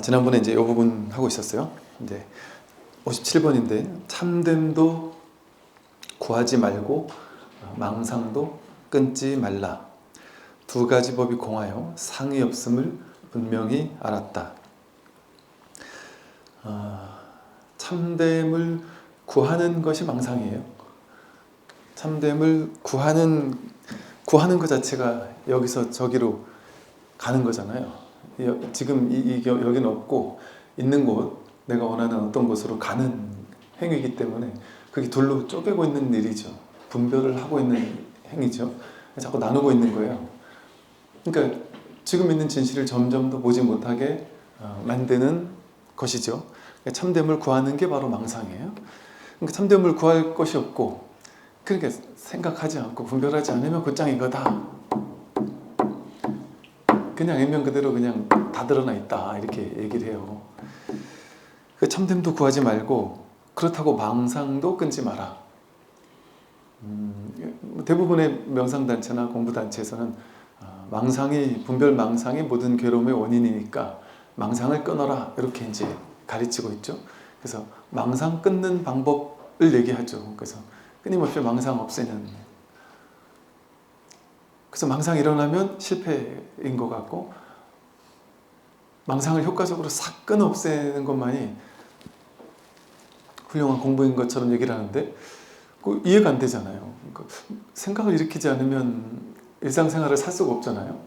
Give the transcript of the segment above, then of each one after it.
지난번에 이제 이 부분 하고 있었어요. 이제 57번인데 참됨도 구하지 말고 망상도 끊지 말라. 두 가지 법이 공하여 상이 없음을 분명히 알았다. 참됨을 구하는 것이 망상이에요. 참됨을 구하는 것 자체가 여기서 저기로 가는 거잖아요. 지금 여기는 없고 있는 곳, 내가 원하는 어떤 곳으로 가는 행위이기 때문에 그게 둘로 쪼개고 있는 일이죠. 분별을 하고 있는 행위죠. 자꾸 나누고 있는 거예요. 그러니까 지금 있는 진실을 점점 더 보지 못하게 만드는 것이죠. 참됨을 구하는 게 바로 망상이에요. 그러니까 참됨을 구할 것이 없고, 그러니까 생각하지 않고 분별하지 않으면 곧장 이거다. 그냥 액면 그대로 그냥 다 드러나 있다, 이렇게 얘기를 해요. 참됨도 구하지 말고 그렇다고 망상도 끊지 마라. 대부분의 명상단체나 공부단체에서는 분별 망상이 모든 괴로움의 원인이니까 망상을 끊어라, 이렇게 이제 가르치고 있죠. 그래서 망상 끊는 방법을 얘기하죠. 그래서 끊임없이 망상 없애는. 그래서 망상이 일어나면 실패인 것 같고, 망상을 효과적으로 싹 끊어 없애는 것만이 훌륭한 공부인 것처럼 얘기를 하는데 이해가 안 되잖아요. 그러니까 생각을 일으키지 않으면 일상생활을 살 수가 없잖아요.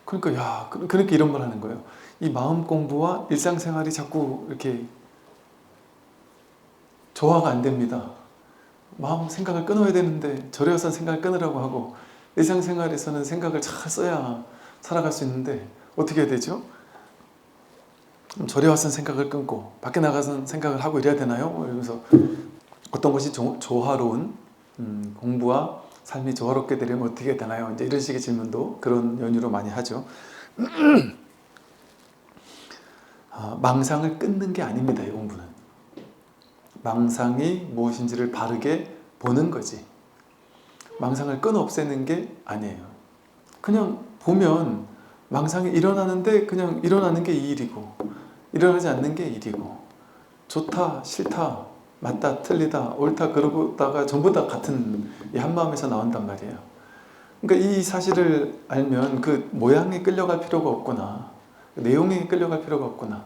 그러니까 그러니까 이런 말 하는 거예요. 이 마음 공부와 일상생활이 자꾸 이렇게 조화가 안 됩니다. 마음 생각을 끊어야 되는데 절에서는 생각을 끊으라고 하고, 일상생활에서는 생각을 잘 써야 살아갈 수 있는데 어떻게 해야 되죠? 절에 와서는 생각을 끊고 밖에 나가서는 생각을 하고 이래야 되나요? 이러면서 어떤 것이 조화로운 공부와 삶이 조화롭게 되려면 어떻게 되나요? 이제 이런 식의 질문도 그런 연유로 많이 하죠. 망상을 끊는 게 아닙니다, 이 공부는. 망상이 무엇인지를 바르게 보는 거지, 망상을 끊어 없애는 게 아니에요. 그냥 보면 망상이 일어나는데 그냥 일어나는 게 이 일이고, 일어나지 않는 게 일이고, 좋다 싫다 맞다 틀리다 옳다 그러다가 전부 다 같은 이 한마음에서 나온단 말이에요. 그러니까 이 사실을 알면 그 모양에 끌려갈 필요가 없구나, 내용에 끌려갈 필요가 없구나,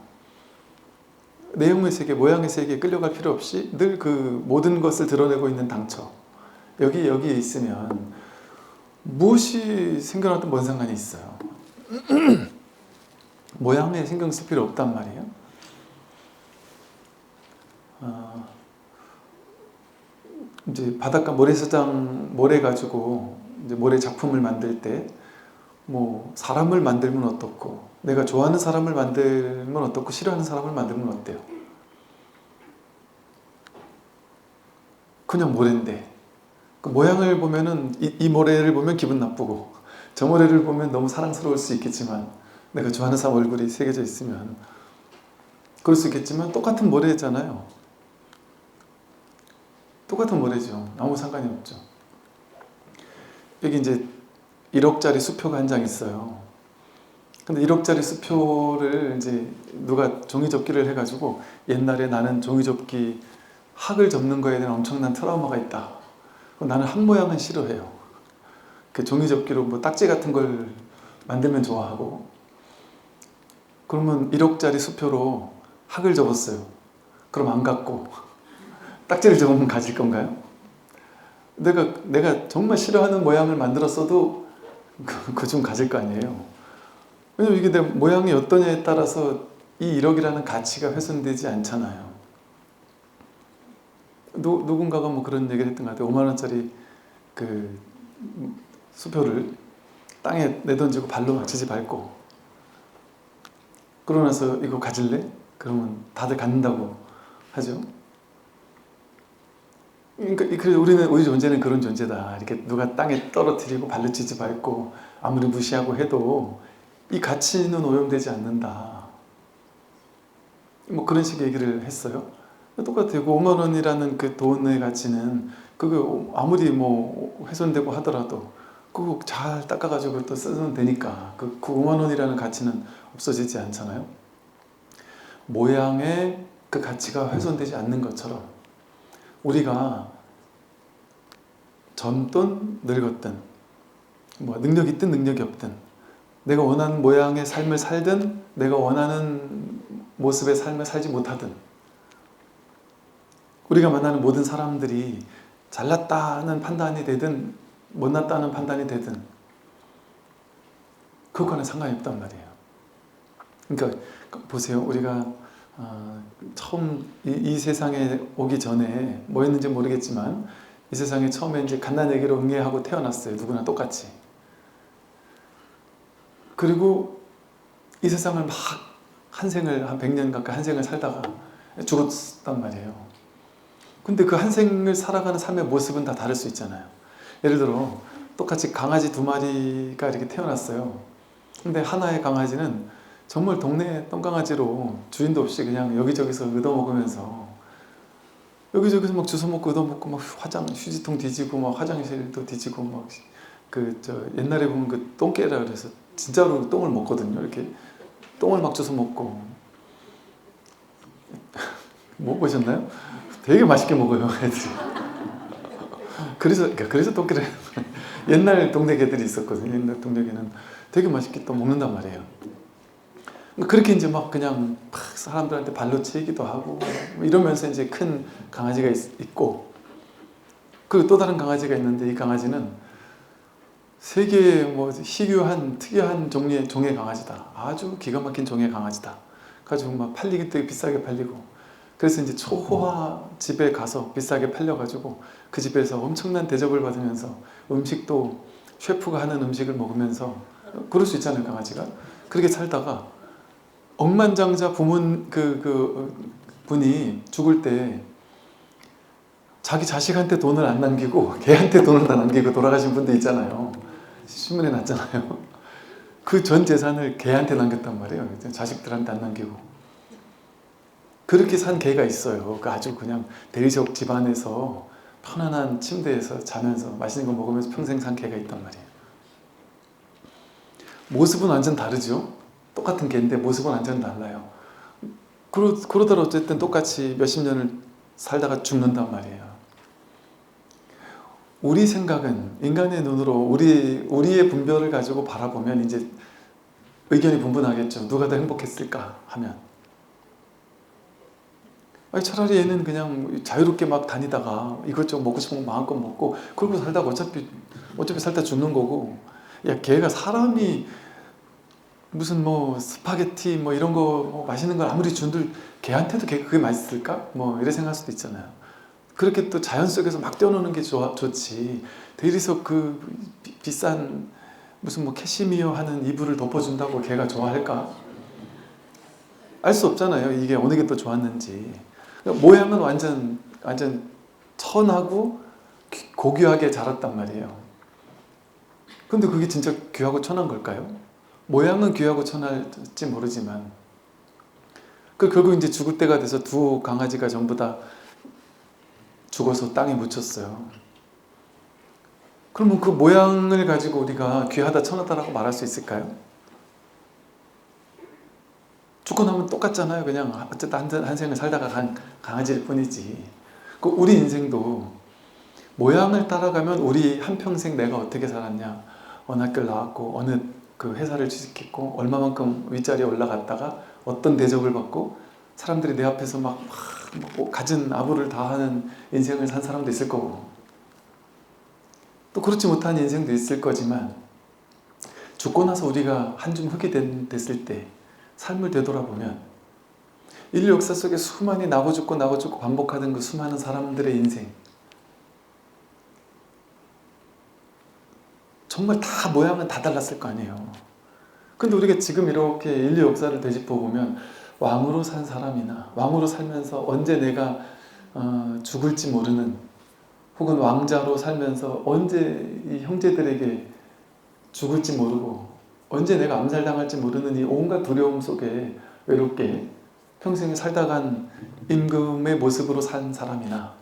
내용의 세계, 모양의 세계에 끌려갈 필요 없이 늘 그 모든 것을 드러내고 있는 당처, 여기에 있으면 무엇이 생겨나도 뭔 상관이 있어요. 모양에 신경 쓸 필요 없단 말이에요. 이제 바닷가 모래사장 모래 가지고 이제 모래 작품을 만들 때 뭐 사람을 만들면 어떻고, 내가 좋아하는 사람을 만들면 어떻고, 싫어하는 사람을 만들면 어때요? 그냥 모래인데 그 모양을 보면은 이 모래를 보면 기분 나쁘고, 저 모래를 보면 너무 사랑스러울 수 있겠지만, 내가 좋아하는 사람 얼굴이 새겨져 있으면 그럴 수 있겠지만 똑같은 모래잖아요. 똑같은 모래죠. 아무 상관이 없죠. 여기 이제 1억짜리 수표가 한 장 있어요. 근데 1억짜리 수표를 이제 누가 종이접기를 해가지고, 옛날에 나는 종이접기 학을 접는 거에 대한 엄청난 트라우마가 있다, 나는 학 모양은 싫어해요. 그 종이접기로 뭐 딱지 같은 걸 만들면 좋아하고, 그러면 1억짜리 수표로 학을 접었어요. 그럼 안 갖고 딱지를 접으면 가질 건가요? 내가 정말 싫어하는 모양을 만들었어도 그거 좀 가질 거 아니에요. 왜냐면 이게 내 모양이 어떠냐에 따라서 이 1억이라는 가치가 훼손되지 않잖아요. 누군가가 뭐 그런 얘기를 했던 것 같아요. 5만 원짜리 그 수표를 땅에 내던지고 발로 막 지지밟고, 그러고 나서 이거 가질래? 그러면 다들 갖는다고 하죠. 그러니까 우리 존재는 그런 존재다. 이렇게 누가 땅에 떨어뜨리고 발로 지지밟고 아무리 무시하고 해도 이 가치는 오염되지 않는다. 뭐 그런 식의 얘기를 했어요. 똑같아요. 그 5만 원이라는 그 돈의 가치는 그게 아무리 뭐 훼손되고 하더라도 꼭 잘 닦아가지고 또 쓰면 되니까 그 5만 원이라는 가치는 없어지지 않잖아요. 모양의 그 가치가 훼손되지 않는 것처럼 우리가 젊든 늙었든 뭐 능력이 있든 능력이 없든 내가 원하는 모양의 삶을 살든 내가 원하는 모습의 삶을 살지 못하든 우리가 만나는 모든 사람들이 잘났다는 판단이 되든 못났다는 판단이 되든 그것과는 상관이 없단 말이에요. 그러니까 보세요. 우리가 처음 이 세상에 오기 전에 뭐였는지 모르겠지만 이 세상에 처음에 이제 갓난아기로 응애하고 태어났어요. 누구나 똑같이. 그리고 이 세상을 막 한 생을 한 100년 가까이 한 생을 살다가 죽었단 말이에요. 근데 그 한 생을 살아가는 삶의 모습은 다 다를 수 있잖아요. 예를 들어 똑같이 강아지 2마리가 이렇게 태어났어요. 근데 하나의 강아지는 정말 동네 똥강아지로 주인도 없이 그냥 여기저기서 얻어먹으면서 여기저기서 막 주워먹고 얻어먹고 막 휴지통 뒤지고 막 화장실도 뒤지고 막 옛날에 보면 그 똥개라 그래서 진짜로 똥을 먹거든요. 이렇게 똥을 막 주워 먹고 못 보셨나요? 되게 맛있게 먹어요, 애들이. 그래서 똥개를 옛날 동네 개들이 있었거든요. 옛날 동네 개는 되게 맛있게 또 먹는단 말이에요. 그렇게 이제 막 그냥 막 사람들한테 발로 치기도 하고 이러면서 이제 큰 강아지가 있고 그리고 또 다른 강아지가 있는데 이 강아지는 세계의 뭐 희귀한 특이한 종의 강아지다. 아주 기가 막힌 종의 강아지다. 가지고 막 팔리기 되게 비싸게 팔리고 그래서 이제 초호화 집에 가서 비싸게 팔려가지고 그 집에서 엄청난 대접을 받으면서 음식도 셰프가 하는 음식을 먹으면서 그럴 수 있잖아요, 강아지가. 그렇게 살다가 억만장자 분이 죽을 때 자기 자식한테 돈을 안 남기고 걔한테 돈을 다 남기고 돌아가신 분도 있잖아요. 신문에 났잖아요. 그 전 재산을 걔한테 남겼단 말이에요. 자식들한테 안 남기고. 그렇게 산 개가 있어요. 그 아주 그냥 대리석 집안에서 편안한 침대에서 자면서 맛있는 거 먹으면서 평생 산 개가 있단 말이에요. 모습은 완전 다르죠. 똑같은 개인데 모습은 완전 달라요. 그러더라 어쨌든 똑같이 몇십 년을 살다가 죽는단 말이에요. 우리 생각은 인간의 눈으로 우리의 분별을 가지고 바라보면 이제 의견이 분분하겠죠. 누가 더 행복했을까 하면 차라리 얘는 그냥 자유롭게 막 다니다가 이것저것 먹고 싶은 거 마음껏 먹고 그러고 살다가 어차피 살다 죽는 거고 야 걔가 사람이 무슨 뭐 스파게티 뭐 이런 거 맛있는 걸 아무리 준들 걔한테도 그게 맛있을까? 뭐 이래 생각할 수도 있잖아요. 그렇게 또 자연 속에서 막 뛰어노는 게 좋지 대리석 그 비싼 무슨 뭐 캐시미어 하는 이불을 덮어준다고 걔가 좋아할까? 알 수 없잖아요. 이게 어느 게 더 좋았는지. 모양은 완전 천하고 고귀하게 자랐단 말이에요. 근데 그게 진짜 귀하고 천한 걸까요? 모양은 귀하고 천할지 모르지만 결국 이제 죽을 때가 돼서 두 강아지가 전부 다 죽어서 땅에 묻혔어요. 그러면 그 모양을 가지고 우리가 귀하다 천하다라고 말할 수 있을까요? 죽고 나면 똑같잖아요. 그냥 어쨌든 한 생을 살다가 간 강아지일 뿐이지. 우리 인생도 모양을 따라가면 우리 한평생 내가 어떻게 살았냐, 어느 학교를 나왔고 어느 그 회사를 취직했고 얼마만큼 윗자리에 올라갔다가 어떤 대접을 받고 사람들이 내 앞에서 막 갖은 아부를 다 하는 인생을 산 사람도 있을 거고 또 그렇지 못한 인생도 있을 거지만 죽고 나서 우리가 한 줌 흙이 됐을 때 삶을 되돌아보면 인류 역사 속에 수많이 나고 죽고 반복하던 그 수많은 사람들의 인생 정말 다 모양은 다 달랐을 거 아니에요. 근데 우리가 지금 이렇게 인류 역사를 되짚어보면 왕으로 산 사람이나 왕으로 살면서 언제 내가 죽을지 모르는 혹은 왕자로 살면서 언제 이 형제들에게 죽을지 모르고 언제 내가 암살당할지 모르는 이 온갖 두려움 속에 외롭게 평생을 살다 간 임금의 모습으로 산 사람이나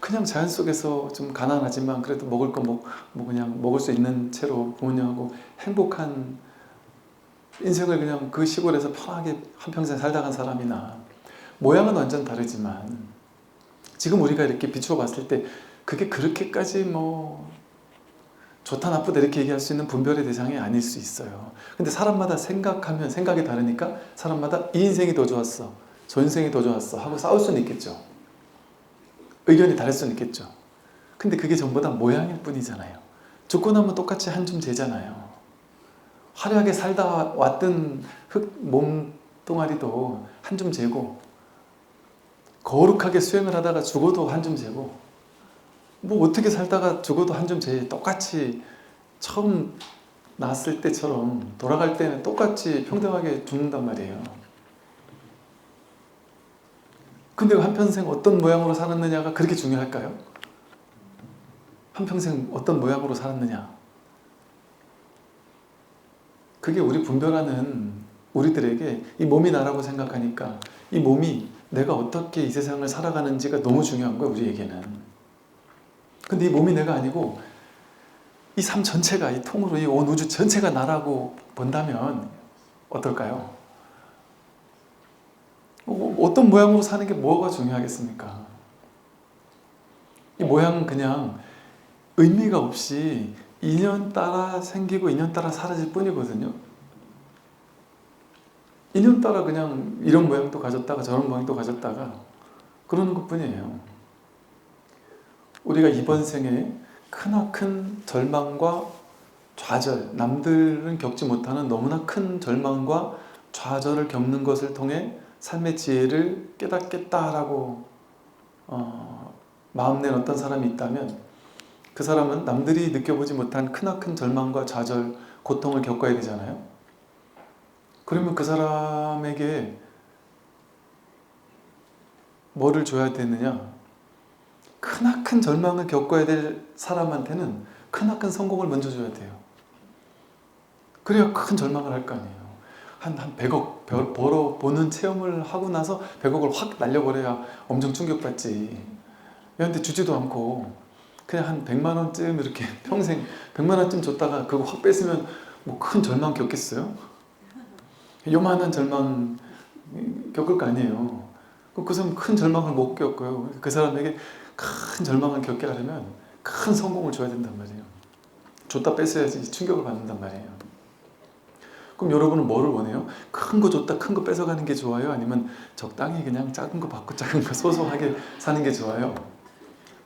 그냥 자연 속에서 좀 가난하지만 그래도 먹을 거 뭐 그냥 먹을 수 있는 채로 부모님하고 행복한 인생을 그냥 그 시골에서 편하게 한평생 살다 간 사람이나 모양은 완전 다르지만 지금 우리가 이렇게 비추어 봤을 때 그게 그렇게까지 뭐 좋다 나쁘다 이렇게 얘기할 수 있는 분별의 대상이 아닐 수 있어요. 근데 사람마다 생각하면 생각이 다르니까 사람마다 이 인생이 더 좋았어, 저 인생이 더 좋았어 하고 싸울 수는 있겠죠. 의견이 다를 수는 있겠죠. 근데 그게 전부 다 모양일 뿐이잖아요. 죽고 나면 똑같이 한 줌 재잖아요. 화려하게 살다 왔던 몸뚱아리도 한 줌 재고, 거룩하게 수행을 하다가 죽어도 한 줌 재고, 뭐 어떻게 살다가 죽어도 한 줌 재. 똑같이 처음 낳았을 때처럼 돌아갈 때는 똑같이 평등하게 죽는단 말이에요. 근데 한평생 어떤 모양으로 살았느냐가 그렇게 중요할까요? 한평생 어떤 모양으로 살았느냐, 그게 우리 분별하는 우리들에게 이 몸이 나라고 생각하니까 이 몸이 내가 어떻게 이 세상을 살아가는지가 너무 중요한 거예요, 우리에게는. 근데 이 몸이 내가 아니고 이 삶 전체가, 이 통으로 이 온 우주 전체가 나라고 본다면 어떨까요? 어떤 모양으로 사는 게 뭐가 중요하겠습니까? 이 모양은 그냥 의미가 없이 인연 따라 생기고 인연 따라 사라질 뿐이거든요. 인연 따라 그냥 이런 모양도 가졌다가 저런 모양도 가졌다가 그러는 것 뿐이에요. 우리가 이번 생에 크나큰 절망과 좌절, 남들은 겪지 못하는 너무나 큰 절망과 좌절을 겪는 것을 통해 삶의 지혜를 깨닫겠다라고 마음낸 어떤 사람이 있다면 그 사람은 남들이 느껴보지 못한 크나큰 절망과 좌절, 고통을 겪어야 되잖아요. 그러면 그 사람에게 뭐를 줘야 되느냐? 크나큰 절망을 겪어야 될 사람한테는 크나큰 성공을 먼저 줘야 돼요. 그래야 큰 절망을 할 거 아니에요. 한 100억 벌어보는 체험을 하고 나서 100억을 확 날려버려야 엄청 충격받지. 근데 주지도 않고 그냥 한 100만 원쯤 이렇게 평생 100만 원쯤 줬다가 그거 확 뺐으면 뭐 큰 절망 겪겠어요? 요만한 절망 겪을 거 아니에요. 그 사람 큰 절망을 못 겪어요. 그 사람에게 큰 절망을 겪게 하려면 큰 성공을 줘야 된단 말이에요. 줬다 뺏어야지 충격을 받는단 말이에요. 그럼 여러분은 뭐를 원해요? 큰 거 줬다 큰 거 뺏어가는 게 좋아요? 아니면 적당히 그냥 작은 거 받고 작은 거 소소하게 사는 게 좋아요?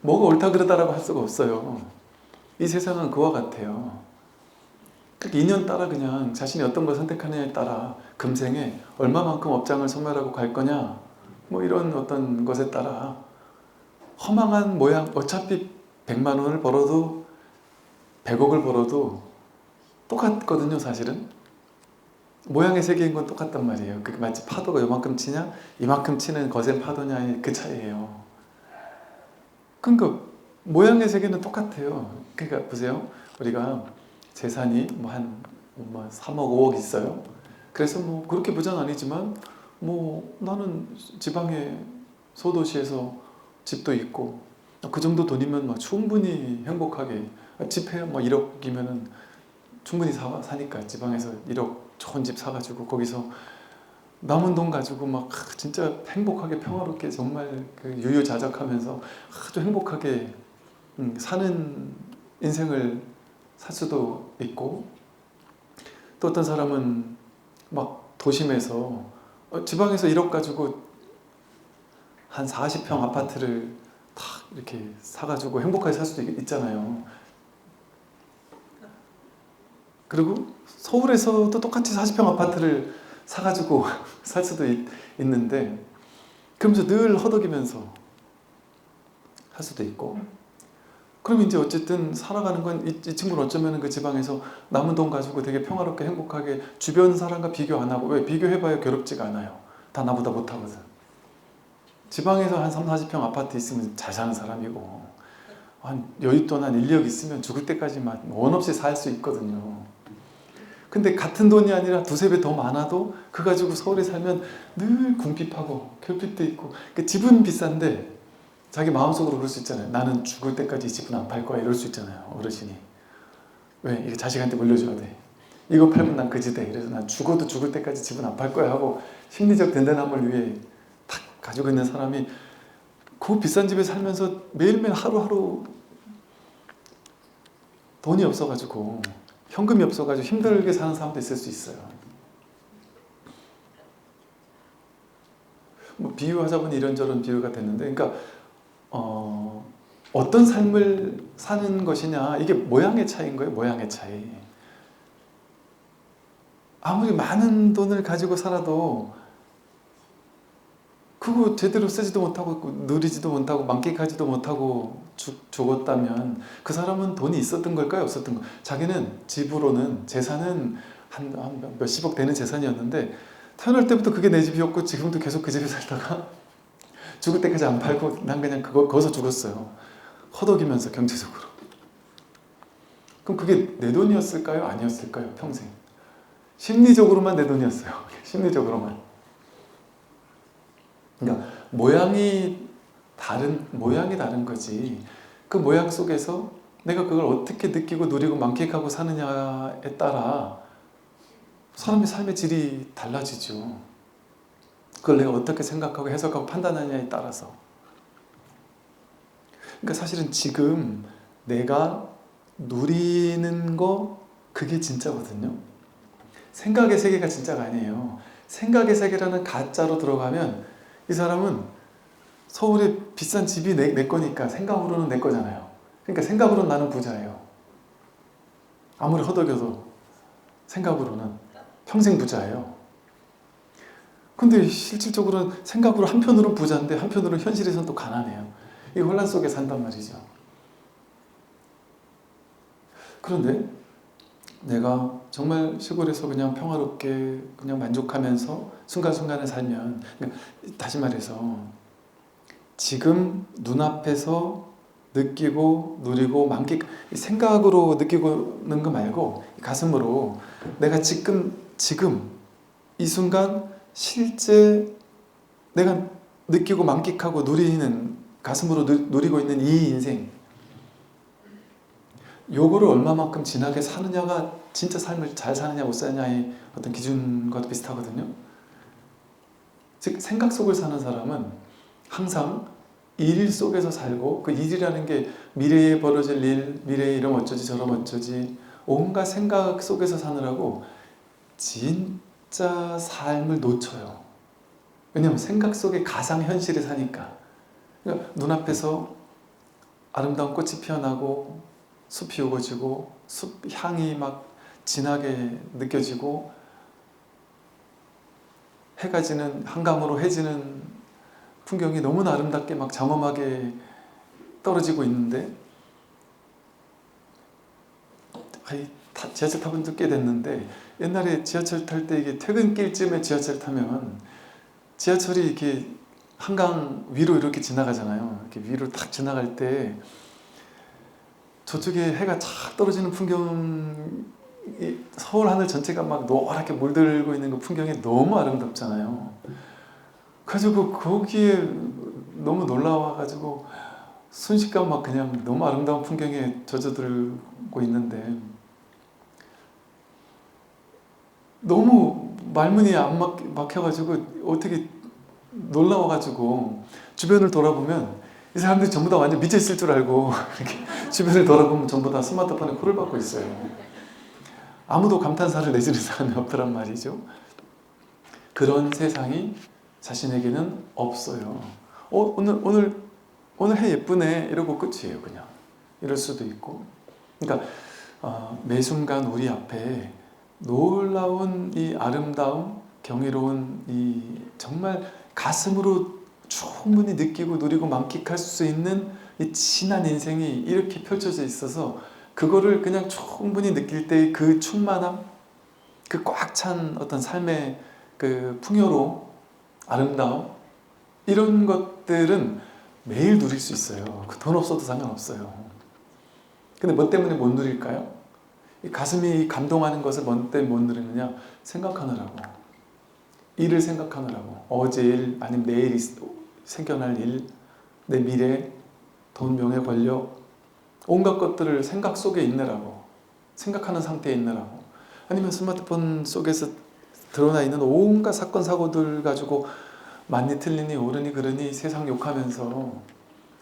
뭐가 옳다 그르다라고 할 수가 없어요. 이 세상은 그와 같아요. 인연 따라 그냥 자신이 어떤 걸 선택하느냐에 따라 금생에 얼마만큼 업장을 소멸하고 갈 거냐, 뭐 이런 어떤 것에 따라 허망한 모양, 어차피 100만 원을 벌어도 100억을 벌어도 똑같거든요, 사실은. 모양의 세계인 건 똑같단 말이에요. 그게 마치 파도가 요만큼 치냐 이만큼 치는 거센 파도냐의 그 차이예요. 그러니까 모양의 세계는 똑같아요. 그러니까 보세요, 우리가 재산이 한 3억 5억 있어요. 그래서 뭐 그렇게 부자는 아니지만 뭐 나는 지방의 소도시에서 집도 있고 그 정도 돈이면 막 충분히 행복하게, 집해 뭐 1억이면은 충분히 사니까 지방에서 1억 좋은 집 사가지고 거기서 남은 돈 가지고 막 진짜 행복하게 평화롭게 정말 그 유유자적하면서 아주 행복하게 사는 인생을 살 수도 있고, 또 어떤 사람은 막 도심에서 지방에서 1억 가지고 한 40평 아파트를 딱 이렇게 사가지고 행복하게 살 수도 있잖아요. 그리고 서울에서도 똑같이 40평 아파트를 사가지고 살 수도 있는데 그러면서 늘 허덕이면서 할 수도 있고, 그럼 이제 어쨌든 살아가는 건 이 친구는 어쩌면 그 지방에서 남은 돈 가지고 되게 평화롭게 행복하게 주변 사람과 비교 안 하고, 왜? 비교해봐야 괴롭지가 않아요. 다 나보다 못하거든. 지방에서 한 30, 40평 아파트 있으면 잘 사는 사람이고, 한 여윳돈 한 1, 2억 있으면 죽을 때까지만 원 없이 살 수 있거든요. 근데 같은 돈이 아니라 두세 배 더 많아도 그 가지고 서울에 살면 늘 궁핍하고 결핍도 있고, 그러니까 집은 비싼데 자기 마음속으로 그럴 수 있잖아요. 나는 죽을 때까지 이 집은 안 팔 거야, 이럴 수 있잖아요. 어르신이. 왜? 이거 자식한테 물려줘야 돼. 이거 팔면 난 그지 돼. 그래서 난 죽어도 죽을 때까지 집은 안 팔 거야 하고 심리적 든든함을 위해 탁 가지고 있는 사람이 그 비싼 집에 살면서 매일매일 하루하루 돈이 없어가지고 현금이 없어가지고 힘들게 사는 사람도 있을 수 있어요. 뭐 비유하자면 이런저런 비유가 됐는데, 그러니까 어떤 삶을 사는 것이냐, 이게 모양의 차이인 거예요. 모양의 차이. 아무리 많은 돈을 가지고 살아도 그거 제대로 쓰지도 못하고 누리지도 못하고 만끽하지도 못하고 죽었다면 그 사람은 돈이 있었던 걸까요? 없었던 거? 자기는 집으로는 재산은 한 몇십억 되는 재산이었는데 태어날 때부터 그게 내 집이었고 지금도 계속 그 집에 살다가 죽을 때까지 안 팔고 난 그냥 거기서 죽었어요. 허덕이면서 경제적으로. 그럼 그게 내 돈이었을까요? 아니었을까요? 평생. 심리적으로만 내 돈이었어요. 심리적으로만. 그러니까 모양이 다른 거지. 그 모양 속에서 내가 그걸 어떻게 느끼고 누리고 만끽하고 사느냐에 따라 사람의 삶의 질이 달라지죠. 그걸 내가 어떻게 생각하고 해석하고 판단하느냐에 따라서. 그러니까 사실은 지금 내가 누리는 거 그게 진짜거든요. 생각의 세계가 진짜가 아니에요. 생각의 세계라는 가짜로 들어가면 이 사람은 서울에 비싼 집이 내 거니까 생각으로는 내 거잖아요. 그러니까 생각으로는 나는 부자예요. 아무리 허덕여도 생각으로는 평생 부자예요. 근데 실질적으로는 생각으로 한편으로는 부자인데 한편으로는 현실에서는 또 가난해요. 이 혼란 속에 산단 말이죠. 그런데 내가 정말 시골에서 그냥 평화롭게 그냥 만족하면서 순간순간을 살면, 그러니까 다시 말해서 지금 눈앞에서 느끼고 누리고 만끽, 생각으로 느끼고는 거 말고 가슴으로 내가 지금 이 순간 실제 내가 느끼고 만끽하고 누리는, 가슴으로 누리고 있는 이 인생, 요거를 얼마만큼 진하게 사느냐가 진짜 삶을 잘 사느냐 못 사느냐의 어떤 기준과도 비슷하거든요. 즉 생각 속을 사는 사람은 항상 일 속에서 살고, 그 일이라는 게 미래에 벌어질 일, 미래에 이러면 어쩌지 저러면 어쩌지 온갖 생각 속에서 사느라고 진짜 삶을 놓쳐요. 왜냐하면 생각 속에 가상현실에 사니까. 그러니까 눈앞에서 아름다운 꽃이 피어나고 숲이 우거지고 숲 향이 막 진하게 느껴지고 해가 지는, 한강으로 해지는 풍경이 너무나 아름답게 막 장엄하게 떨어지고 있는데, 지하철 타본 지 꽤 됐는데 옛날에 지하철 탈 때 이게 퇴근길쯤에 지하철 타면 지하철이 이렇게 한강 위로 이렇게 지나가잖아요. 이렇게 위로 딱 지나갈 때 저쪽에 해가 착 떨어지는 풍경이 서울 하늘 전체가 막 노랗게 물들고 있는 그 풍경이 너무 아름답잖아요. 그래가지고 거기에 너무 놀라워가지고 순식간 막 그냥 너무 아름다운 풍경에 젖어들고 있는데 너무 말문이 안 막혀가지고 어떻게 놀라워가지고 주변을 돌아보면 이 사람들이 전부 다 완전 미쳐 있을 줄 알고 이렇게 주변을 돌아보면 전부 다 스마트폰에 코를 박고 있어요. 아무도 감탄사를 내지는 사람이 없더란 말이죠. 그런 세상이 자신에게는 없어요. 오늘 해 예쁘네 이러고 끝이에요. 그냥 이럴 수도 있고. 그러니까 매 순간 우리 앞에 놀라운 이 아름다움, 경이로운 이 정말 가슴으로 충분히 느끼고 누리고 만끽할 수 있는 이 진한 인생이 이렇게 펼쳐져 있어서 그거를 그냥 충분히 느낄 때의 그 충만함, 그 꽉 찬 어떤 삶의 그 풍요로움, 아름다움, 이런 것들은 매일 누릴 수 있어요. 그 돈 없어도 상관없어요. 근데 뭐 때문에 못 누릴까요? 이 가슴이 감동하는 것을 뭐 때문에 못 누리느냐? 생각하느라고. 일을 생각하느라고. 어제 일, 아니면 내일 생겨날 일, 내 미래, 돈, 명예, 권력, 온갖 것들을 생각 속에 있느라고, 생각하는 상태에 있느라고, 아니면 스마트폰 속에서 드러나 있는 온갖 사건 사고들 가지고 맞니 틀리니 옳으니 그르니 세상 욕하면서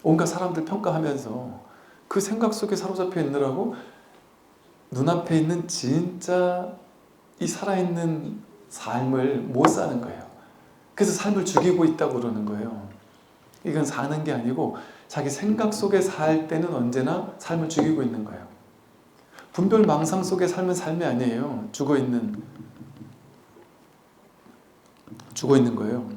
온갖 사람들 평가하면서 그 생각 속에 사로잡혀 있느라고 눈앞에 있는 진짜 이 살아있는 삶을 못 사는 거예요. 그래서 삶을 죽이고 있다고 그러는 거예요. 이건 사는 게 아니고 자기 생각 속에 살 때는 언제나 삶을 죽이고 있는 거예요. 분별 망상 속에 살면 삶이 아니에요. 죽어 있는 거예요.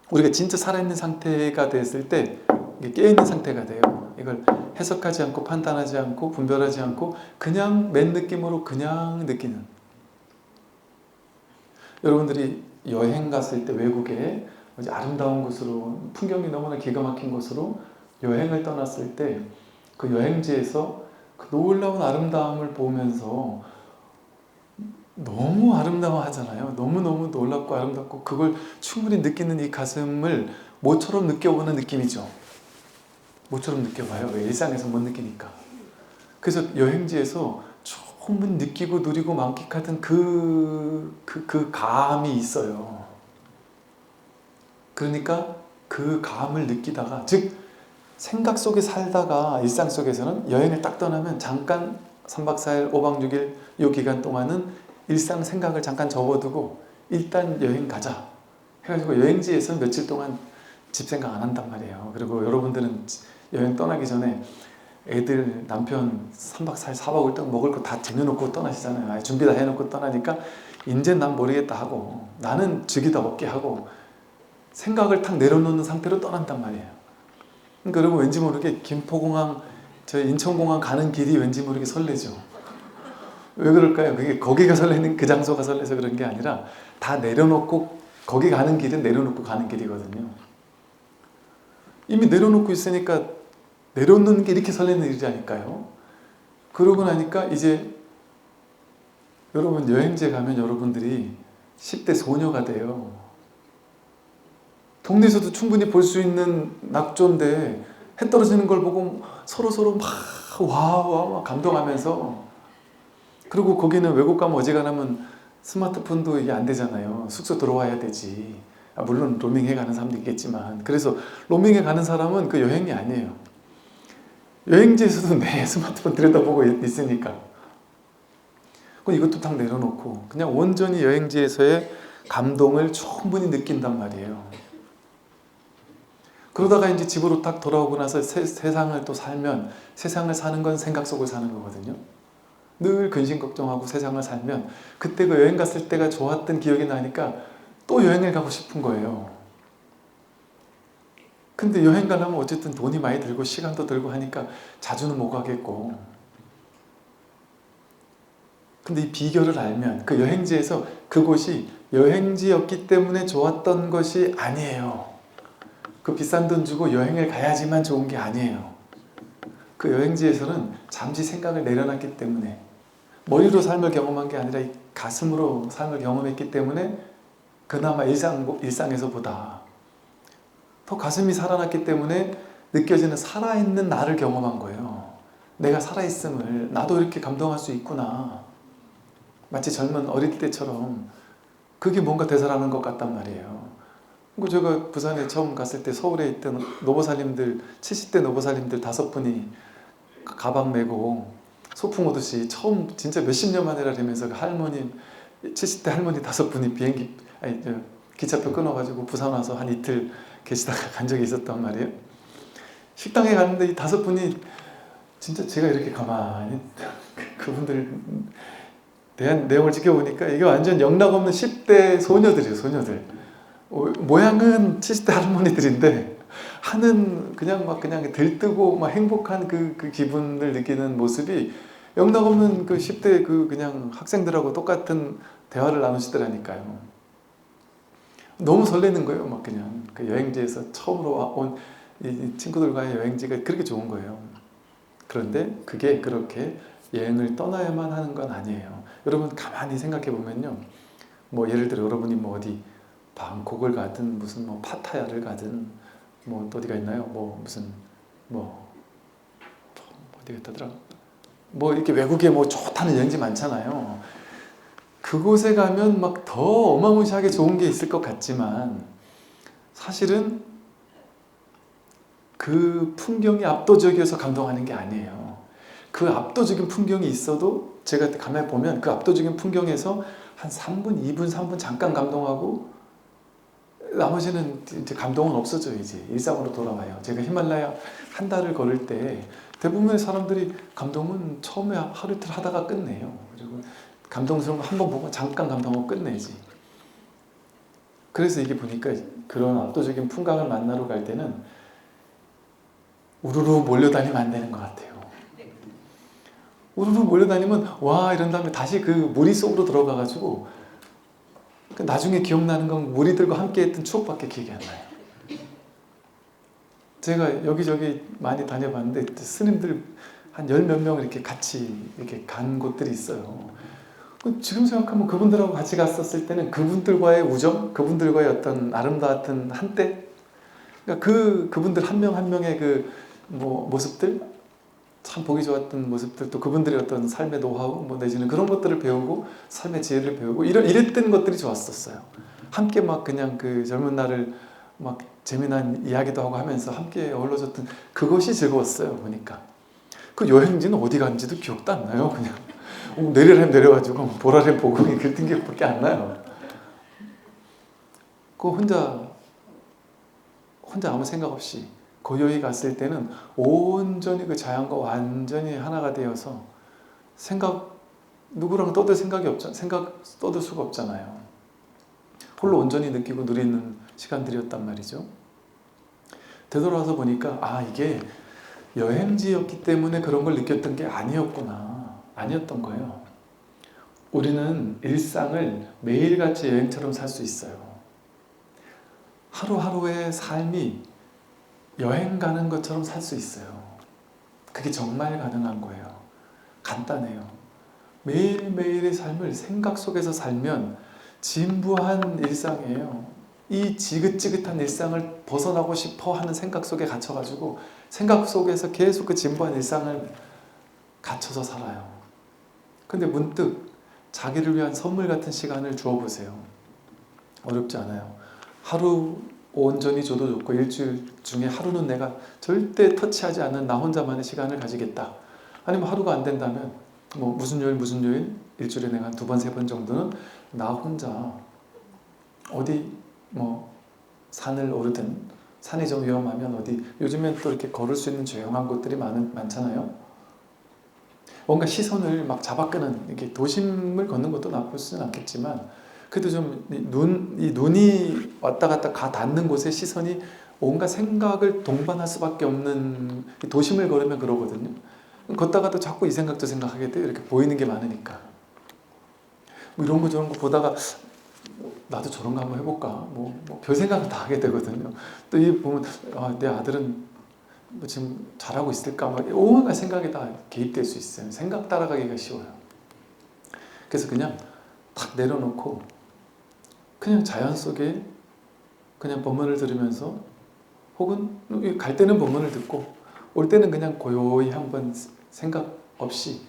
우리가 진짜 살아있는 상태가 됐을 때 깨어있는 상태가 돼요. 이걸 해석하지 않고 판단하지 않고 분별하지 않고 그냥 맨 느낌으로 그냥 느끼는. 여러분들이 여행 갔을 때 외국에 아름다운 곳으로 풍경이 너무나 기가 막힌 곳으로 여행을 떠났을 때 그 여행지에서 그 놀라운 아름다움을 보면서 너무 아름다워하잖아요. 너무너무 놀랍고 아름답고 그걸 충분히 느끼는 이 가슴을 모처럼 느껴보는 느낌이죠. 모처럼 느껴봐요. 왜? 일상에서 못 느끼니까. 그래서 여행지에서 충분히 느끼고 누리고 만끽하던 그 감이 있어요. 그러니까 그 감을 느끼다가, 즉 생각 속에 살다가 일상 속에서는 여행을 딱 떠나면 잠깐 3박 4일, 5박 6일 이 기간 동안은 일상 생각을 잠깐 접어두고 일단 여행 가자 해가지고 여행지에서 며칠 동안 집 생각 안 한단 말이에요. 그리고 여러분들은 여행 떠나기 전에 애들, 남편 3박 4일, 4박 5일 동안 먹을 거 다 쟁여놓고 떠나시잖아요. 준비 다 해놓고 떠나니까 이제 난 모르겠다 하고 나는 즐기다 먹게 하고 생각을 탁 내려놓는 상태로 떠난단 말이에요. 그러니까 여러분 왠지 모르게 김포공항, 저희 인천공항 가는 길이 왠지 모르게 설레죠. 왜 그럴까요? 그게 거기가 설레는, 그 장소가 설레서 그런 게 아니라 다 내려놓고, 거기 가는 길은 내려놓고 가는 길이거든요. 이미 내려놓고 있으니까 내려놓는 게 이렇게 설레는 일이라니까요. 그러고 나니까 이제 여러분 여행지에 가면 여러분들이 10대 소녀가 돼요. 동네에서도 충분히 볼 수 있는 낙조인데 해 떨어지는 걸 보고 서로 막 와 감동하면서, 그리고 거기는 외국 가면 어지간하면 스마트폰도 이게 안 되잖아요. 숙소 들어와야 되지. 물론 로밍해 가는 사람도 있겠지만, 그래서 로밍해 가는 사람은 그 여행이 아니에요. 여행지에서도 내 스마트폰 들여다보고 있으니까. 이것도 딱 내려놓고 그냥 온전히 여행지에서의 감동을 충분히 느낀단 말이에요. 그러다가 이제 집으로 딱 돌아오고 나서 세상을 또 살면, 세상을 사는 건 생각 속을 사는 거거든요. 늘 근심 걱정하고 세상을 살면 그때 그 여행 갔을 때가 좋았던 기억이 나니까 또 여행을 가고 싶은 거예요. 근데 여행 가려면 어쨌든 돈이 많이 들고 시간도 들고 하니까 자주는 못 가겠고, 근데 이 비결을 알면 그 여행지에서 그곳이 여행지였기 때문에 좋았던 것이 아니에요. 그 비싼 돈 주고 여행을 가야지만 좋은 게 아니에요. 그 여행지에서는 잠시 생각을 내려놨기 때문에, 머리로 삶을 경험한 게 아니라 이 가슴으로 삶을 경험했기 때문에 그나마 일상에서보다 더 가슴이 살아났기 때문에 느껴지는 살아있는 나를 경험한 거예요. 내가 살아있음을, 나도 이렇게 감동할 수 있구나. 마치 젊은 어릴 때처럼 그게 뭔가 되살아나는 것 같단 말이에요. 그리고 제가 부산에 처음 갔을 때 서울에 있던 노보살님들, 70대 노보살님들 5분이 가방 메고 소풍 오듯이 처음 진짜 몇십 년 만이라 그러면서 그 할머니, 70대 할머니 5분이 기차표 끊어가지고 부산 와서 한 이틀 계시다가 간 적이 있었단 말이에요. 식당에 갔는데 이 5분이 진짜 제가 이렇게 가만히 그분들 대한 내용을 지켜보니까 이게 완전 영락없는 10대 소녀들이에요. 소녀들. 모양은 70대 할머니들인데 하는 그냥 들뜨고 막 행복한 그 기분을 느끼는 모습이 영락없는 그 10대 그냥 학생들하고 똑같은 대화를 나누시더라니까요. 너무 설레는 거예요. 막 그냥 그 여행지에서 처음으로 온 이 친구들과의 여행지가 그렇게 좋은 거예요. 그런데 그게 그렇게 여행을 떠나야만 하는 건 아니에요. 여러분 가만히 생각해 보면요. 예를 들어 여러분이 어디 방콕을 가든 무슨 파타야를 가든 뭐 또 어디가 있나요? 뭐 무슨 뭐 어디가 있다더라? 뭐 이렇게 외국에 뭐 좋다는 여행지 많잖아요. 그곳에 가면 막 더 어마무시하게 좋은 게 있을 것 같지만 사실은 그 풍경이 압도적이어서 감동하는 게 아니에요. 그 압도적인 풍경이 있어도 제가 가만히 보면 그 압도적인 풍경에서 한 3분, 2분, 3분 잠깐 감동하고 나머지는 이제 감동은 없어져요. 이제 일상으로 돌아와요. 제가 히말라야 한 달을 걸을 때 대부분의 사람들이 감동은 처음에 하루 이틀 하다가 끝내요. 그리고 감동스러운 거 한 번 보고 잠깐 감동하고 끝내지. 그래서 이게 보니까 그런 압도적인 풍광을 만나러 갈 때는 우르르 몰려다니면 안 되는 것 같아요. 우르르 몰려다니면 와 이런 다음에 다시 그 무리 속으로 들어가가지고 나중에 기억나는 건 무리들과 함께 했던 추억밖에 기억이 안 나요. 제가 여기저기 많이 다녀봤는데 스님들 한 열 몇 명 이렇게 같이 이렇게 간 곳들이 있어요. 지금 생각하면 그분들하고 같이 갔었을 때는 그분들과의 우정, 그분들과의 어떤 아름다웠던 한때, 그러니까 그분들 한 명 한 명의 그 뭐 모습들, 참 보기 좋았던 모습들, 또 그분들의 어떤 삶의 노하우, 뭐 내지는 그런 것들을 배우고 삶의 지혜를 배우고 이랬던 것들이 좋았었어요. 함께 막 그냥 그 젊은 날을 막 재미난 이야기도 하고 하면서 함께 어우러졌던 그것이 즐거웠어요. 보니까 그 여행지는 어디 간지도 기억도 안 나요. 그냥 내려램 내려가지고 보라램 보고 그랬던 기억밖에 안 나요. 그 혼자 아무 생각 없이 고요히 갔을 때는 온전히 그 자연과 완전히 하나가 되어서 누구랑 떠들 생각이 없잖아요. 생각 떠들 수가 없잖아요. 홀로 온전히 느끼고 누리는 시간들이었단 말이죠. 되돌아와서 보니까 이게 여행지였기 때문에 그런 걸 느꼈던 게 아니었던 거예요. 우리는 일상을 매일같이 여행처럼 살 수 있어요. 하루하루의 삶이 여행 가는 것처럼 살 수 있어요. 그게 정말 가능한 거예요. 간단해요. 매일매일의 삶을 생각 속에서 살면 진부한 일상이에요. 이 지긋지긋한 일상을 벗어나고 싶어 하는 생각 속에 갇혀가지고 생각 속에서 계속 그 진부한 일상을 갇혀서 살아요. 근데 문득 자기를 위한 선물 같은 시간을 주어보세요. 어렵지 않아요. 하루 온전히 줘도 좋고 일주일 중에 하루는 내가 절대 터치하지 않는 나 혼자만의 시간을 가지겠다. 아니면 하루가 안 된다면 뭐 무슨 요일 일주일에 내가 한 2번, 3번 정도는 나 혼자 어디 뭐 산을 오르든 산이 좀 위험하면 어디 요즘엔 또 이렇게 걸을 수 있는 조용한 곳들이 많잖아요. 뭔가 시선을 막 잡아끄는 이렇게 도심을 걷는 것도 나쁘지는 않겠지만 그래도 좀 이 눈이 왔다 갔다 가 닿는 곳에 시선이 온갖 생각을 동반할 수밖에 없는 도심을 걸으면 그러거든요. 걷다가도 자꾸 이 생각 저 생각하게 돼요. 이렇게 보이는 게 많으니까. 뭐 이런 거 저런 거 보다가 나도 저런 거 한번 해볼까. 뭐 별 생각을 다 하게 되거든요. 또 이 보면 내 아들은 뭐 지금 잘하고 있을까. 막 온갖 생각이 다 개입될 수 있어요. 생각 따라가기가 쉬워요. 그래서 그냥 탁 내려놓고 그냥 자연 속에 그냥 법문을 들으면서 혹은 갈 때는 법문을 듣고 올 때는 그냥 고요히 한번 생각 없이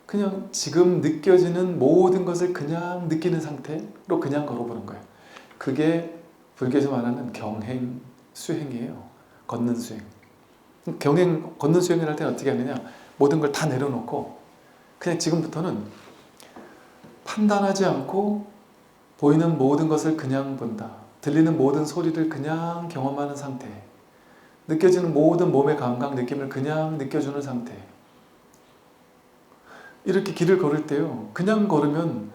그냥 지금 느껴지는 모든 것을 그냥 느끼는 상태로 그냥 걸어보는 거예요. 그게 불교에서 말하는 경행, 수행이에요. 걷는 수행. 걷는 수행을 할 때는 어떻게 하느냐, 모든 걸 다 내려놓고 그냥 지금부터는 판단하지 않고 보이는 모든 것을 그냥 본다. 들리는 모든 소리를 그냥 경험하는 상태. 느껴지는 모든 몸의 감각, 느낌을 그냥 느껴주는 상태. 이렇게 길을 걸을 때요. 그냥 걸으면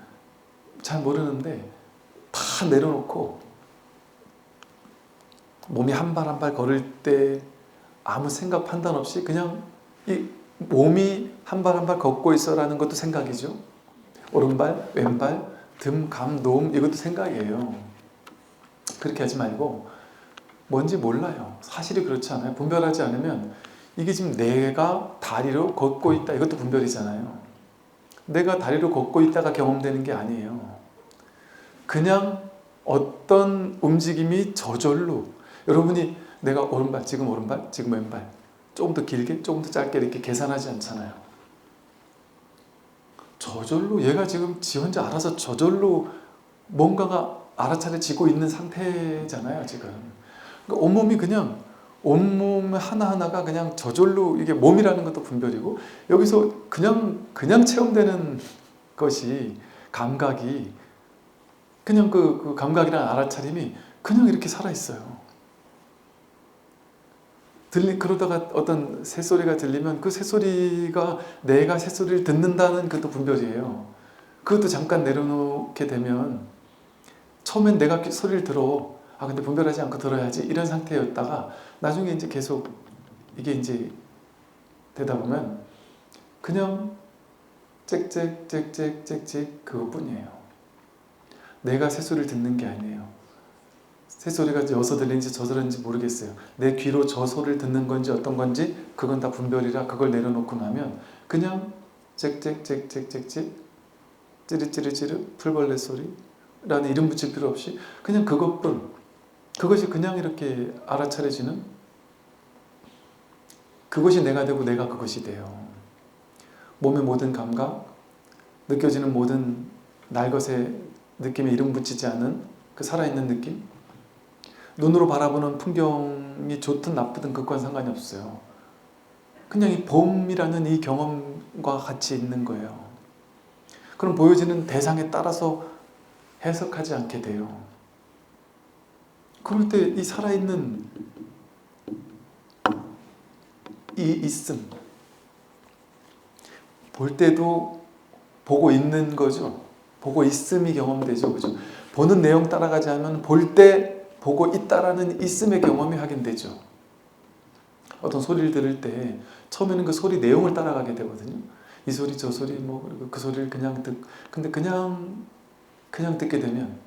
잘 모르는데 다 내려놓고 몸이 한 발 한 발 걸을 때 아무 생각 판단 없이 그냥 이 몸이 한 발 한 발 걷고 있어라는 것도 생각이죠. 오른발, 왼발, 등, 감, 노음 이것도 생각이에요. 그렇게 하지 말고 뭔지 몰라요. 사실이 그렇지 않아요. 분별하지 않으면 이게 지금 내가 다리로 걷고 있다 이것도 분별이잖아요. 내가 다리로 걷고 있다가 경험되는 게 아니에요. 그냥 어떤 움직임이 저절로 여러분이 내가 오른발, 지금 왼발 조금 더 길게, 조금 더 짧게 이렇게 계산하지 않잖아요. 저절로 얘가 지금 지 혼자 알아서 저절로 뭔가가 알아차려지고 있는 상태잖아요, 지금. 그러니까 온몸이 그냥 온몸 하나하나가 그냥 저절로 이게 몸이라는 것도 분별이고 여기서 그냥 체험되는 것이 감각이 그냥 그 감각이라는 알아차림이 그냥 이렇게 살아있어요. 그러다가 어떤 새소리가 들리면 그 새소리가 내가 새소리를 듣는다는 그것도 분별이에요. 그것도 잠깐 내려놓게 되면 처음엔 내가 소리를 들어 근데 분별하지 않고 들어야지 이런 상태였다가 나중에 이제 계속 이게 이제 되다 보면 그냥 짹짹짹짹짹짹 그것뿐이에요. 내가 새소리를 듣는 게 아니에요. 새소리가 여기서 들리는지 저기서 들리는지 모르겠어요. 내 귀로 저 소리를 듣는 건지 어떤 건지 그건 다 분별이라 그걸 내려놓고 나면 그냥 짹짹짹짹짹 찌릿찌릿찌릿 풀벌레 소리라는 이름 붙일 필요 없이 그냥 그것뿐, 그것이 그냥 이렇게 알아차려지는, 그것이 내가 되고 내가 그것이 돼요. 몸의 모든 감각, 느껴지는 모든 날것의 느낌에 이름 붙이지 않은 그 살아있는 느낌, 눈으로 바라보는 풍경이 좋든 나쁘든 그것과는 상관이 없어요. 그냥 이 봄이라는 이 경험과 같이 있는 거예요. 그럼 보여지는 대상에 따라서 해석하지 않게 돼요. 그럴 때 이 살아있는 이 있음, 볼 때도 보고 있는 거죠. 보고 있음이 경험되죠. 그죠? 보는 내용 따라가지 않으면 볼 때 보고 있다라는 있음의 경험이 확인되죠. 어떤 소리를 들을 때 처음에는 그 소리 내용을 따라가게 되거든요. 이 소리 저 소리 그리고 그 소리를 근데 그냥 듣게 되면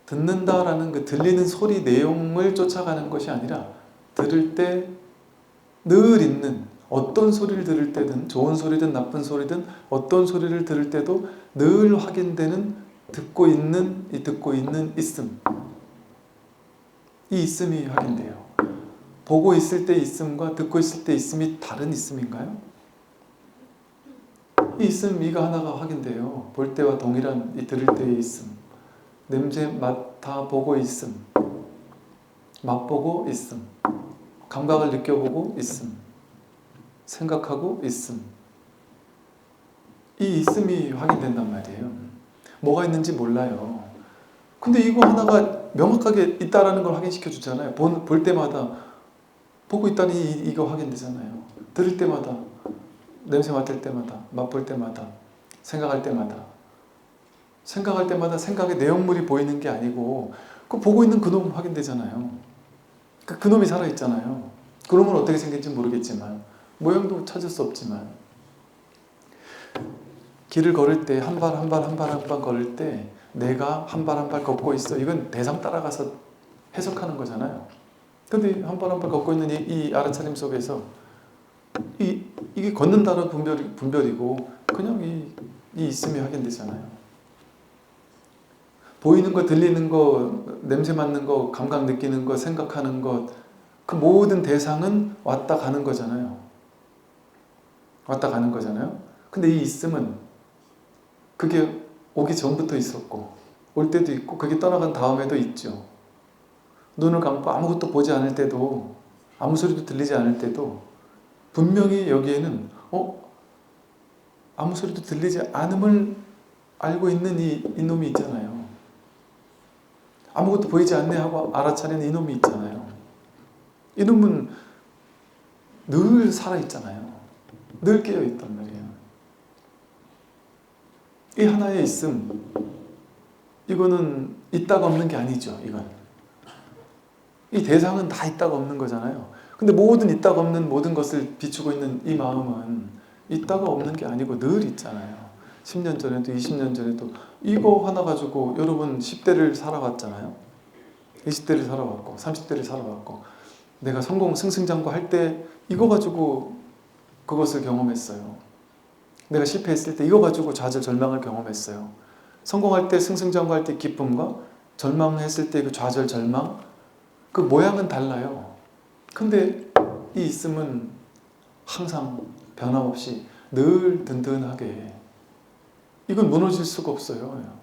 듣는다라는 그 들리는 소리 내용을 쫓아가는 것이 아니라 들을 때 늘 있는 어떤 소리를 들을 때든 좋은 소리든 나쁜 소리든 어떤 소리를 들을 때도 늘 확인되는 듣고 있는 있음, 이 있음이 확인돼요. 보고 있을 때 있음과 듣고 있을 때 있음이 다른 있음인가요? 이 있음 이거 하나가 확인돼요. 볼 때와 동일한 이 들을 때의 있음, 냄새 맡아보고 있음, 맛보고 있음, 감각을 느껴보고 있음, 생각하고 있음, 이 있음이 확인된단 말이에요. 뭐가 있는지 몰라요. 근데 이거 하나가 명확하게 있다라는 걸 확인시켜 주잖아요. 볼 때마다 보고 있다니 이거 확인되잖아요. 들을 때마다, 냄새 맡을 때마다, 맛볼 때마다, 생각할 때마다 생각의 내용물이 보이는 게 아니고 그 보고 있는 그놈 확인되잖아요. 그놈이 살아있잖아요. 그놈은 어떻게 생긴지 모르겠지만 모양도 찾을 수 없지만 길을 걸을 때 한 발 한 발 걸을 때 내가 한 발 한 발 걷고 있어. 이건 대상 따라가서 해석하는 거잖아요. 근데 한 발 한 발 걷고 있는 이 알아차림 속에서 이게 걷는다는 분별이고 그냥 이 있음이 확인되잖아요. 보이는 거, 들리는 거, 냄새 맡는 거, 감각 느끼는 거, 생각하는 것, 그 모든 대상은 왔다 가는 거잖아요. 왔다 가는 거잖아요. 근데 이 있음은 그게 오기 전부터 있었고 올 때도 있고 그게 떠나간 다음에도 있죠. 눈을 감고 아무것도 보지 않을 때도 아무 소리도 들리지 않을 때도 분명히 여기에는 아무 소리도 들리지 않음을 알고 있는 이놈이 있잖아요. 아무것도 보이지 않네 하고 알아차리는 이놈이 있잖아요. 이놈은 늘 살아있잖아요. 늘 깨어있단 말이에요. 이 하나의 있음, 이거는 있다가 없는 게 아니죠. 이건 이 대상은 다 있다가 없는 거잖아요. 근데 모든 있다가 없는 모든 것을 비추고 있는 이 마음은 있다가 없는 게 아니고 늘 있잖아요. 10년 전에도 20년 전에도 이거 하나 가지고 여러분 10대를 살아왔잖아요. 20대를 살아왔고 30대를 살아왔고 내가 성공 승승장구할 때 이거 가지고 그것을 경험했어요. 내가 실패했을 때 이거 가지고 좌절절망을 경험했어요. 성공할 때 승승장구할 때 기쁨과 절망했을 때 그 좌절절망, 그 모양은 달라요. 근데 이 있음은 항상 변함없이 늘 든든하게, 이건 무너질 수가 없어요.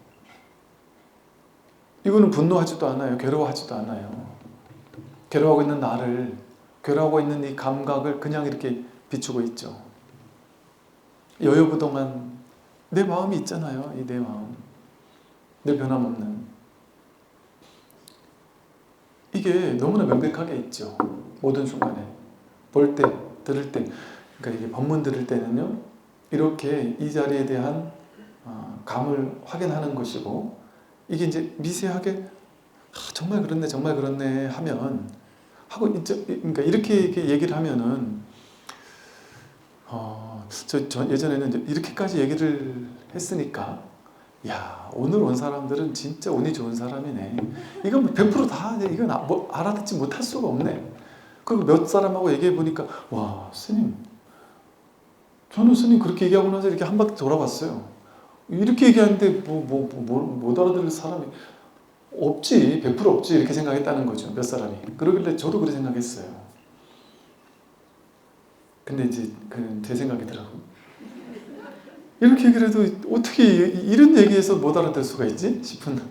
이거는 분노하지도 않아요. 괴로워하지도 않아요. 괴로워하고 있는 나를, 괴로워하고 있는 이 감각을 그냥 이렇게 비추고 있죠. 여여부동한 내 마음이 있잖아요. 이 내 마음, 내 변함없는, 이게 너무나 명백하게 있죠. 모든 순간에 볼 때, 들을 때, 그러니까 이게 법문 들을 때는요, 이렇게 이 자리에 대한 감을 확인하는 것이고, 이게 이제 미세하게 정말 그렇네, 정말 그렇네 하면 하고 이제, 그러니까 이렇게 얘기를 하면은 저 예전에는 이제 이렇게까지 얘기를 했으니까, 야, 오늘 온 사람들은 진짜 운이 좋은 사람이네. 이건 100%다 이건 뭐 알아듣지 못할 수가 없네. 그리고 몇 사람하고 얘기해 보니까, 와, 스님, 저는 스님 그렇게 얘기하고 나서 이렇게 한 바퀴 돌아봤어요. 이렇게 얘기하는데 못 알아들을 사람이 없지, 100% 없지, 이렇게 생각했다는 거죠. 몇 사람이. 그러길래 저도 그렇게 생각했어요. 근데 이제 제 생각이더라고요. 이렇게 얘기를 해도 어떻게 이런 얘기에서 못 알아들 수가 있지? 싶은,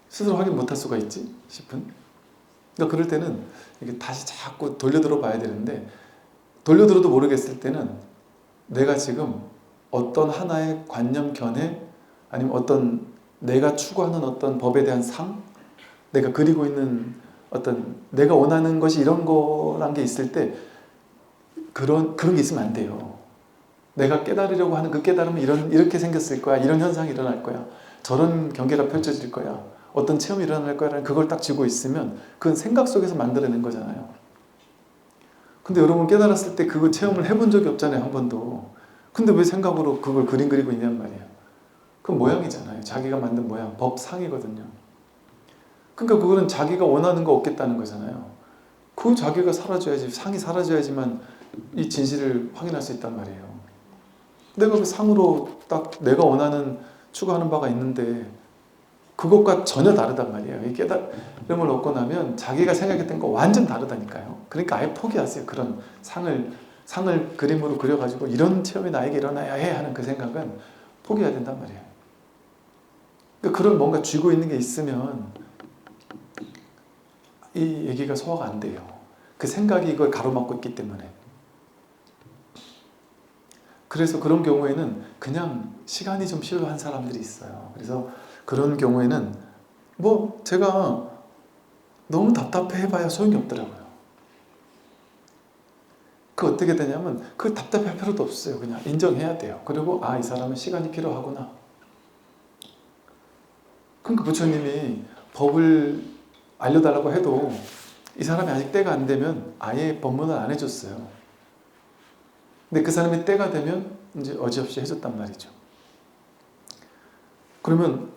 스스로 확인 못할 수가 있지? 싶은. 그러니까 그럴 때는 이게 다시 자꾸 돌려들어 봐야 되는데, 돌려들어도 모르겠을 때는 내가 지금 어떤 하나의 관념 견해, 아니면 어떤 내가 추구하는 어떤 법에 대한 상, 내가 그리고 있는 어떤 내가 원하는 것이 이런 거란 게 있을 때 그런 게 있으면 안 돼요. 내가 깨달으려고 하는 그 깨달음은 이렇게 생겼을 거야. 이런 현상이 일어날 거야. 저런 경계가 펼쳐질 거야. 어떤 체험이 일어날 거야. 라는 그걸 딱 쥐고 있으면 그건 생각 속에서 만들어낸 거잖아요. 근데 여러분 깨달았을 때 그거 체험을 해본 적이 없잖아요. 한 번도. 근데 왜 생각으로 그걸 그림 그리고 있냔 말이에요. 그건 모양이잖아요. 자기가 만든 모양, 법상이거든요. 그러니까 그거는 자기가 원하는 거 없겠다는 거잖아요. 그 자기가 사라져야지, 상이 사라져야지만 이 진실을 확인할 수 있단 말이에요. 내가 그 상으로 딱 내가 원하는 추구하는 바가 있는데 그것과 전혀 다르단 말이에요. 이 깨달음을 얻고 나면 자기가 생각했던 거 완전 다르다니까요. 그러니까 아예 포기하세요. 그런 상을 그림으로 그려가지고 이런 체험이 나에게 일어나야 해 하는 그 생각은 포기해야 된단 말이에요. 그러니까 그런 뭔가 쥐고 있는 게 있으면 이 얘기가 소화가 안 돼요. 그 생각이 이걸 가로막고 있기 때문에. 그래서 그런 경우에는 그냥 시간이 좀 필요한 사람들이 있어요. 그래서 그런 경우에는 뭐 제가 너무 답답해 해봐야 소용이 없더라고요. 그 어떻게 되냐면 그 답답해 할 필요도 없어요. 그냥 인정해야 돼요. 그리고 이 사람은 시간이 필요하구나. 그러니까 부처님이 법을 알려달라고 해도 이 사람이 아직 때가 안 되면 아예 법문을 안 해줬어요. 근데 그 사람이 때가 되면 이제 어지없이 해줬단 말이죠. 그러면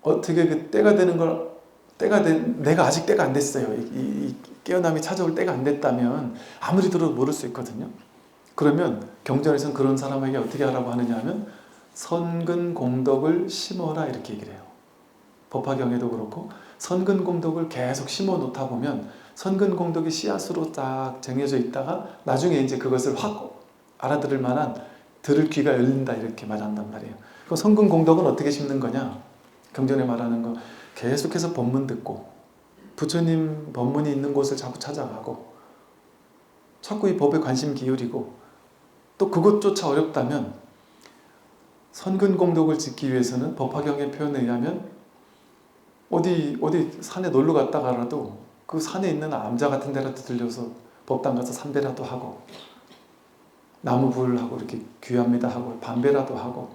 어떻게 그 때가 되는 걸, 내가 아직 때가 안 됐어요. 이 깨어남이 찾아올 때가 안 됐다면 아무리 들어도 모를 수 있거든요. 그러면 경전에서는 그런 사람에게 어떻게 하라고 하느냐 하면 선근공덕을 심어라 이렇게 얘기를 해요. 법화경에도 그렇고 선근공덕을 계속 심어 놓다 보면 선근공덕이 씨앗으로 딱 쟁여져 있다가 나중에 이제 그것을 확 알아들을 만한 들을 귀가 열린다 이렇게 말한단 말이에요. 그럼 선근공덕은 어떻게 심는 거냐? 경전에 말하는 거 계속해서 법문 듣고 부처님 법문이 있는 곳을 자꾸 찾아가고 자꾸 이 법에 관심 기울이고 또 그것조차 어렵다면 선근공덕을 짓기 위해서는 법화경의 표현에 의하면 어디 산에 놀러 갔다가라도 그 산에 있는 암자 같은 데라도 들려서 법당 가서 삼배라도 하고 나무불하고 이렇게 귀합니다 하고 반배라도 하고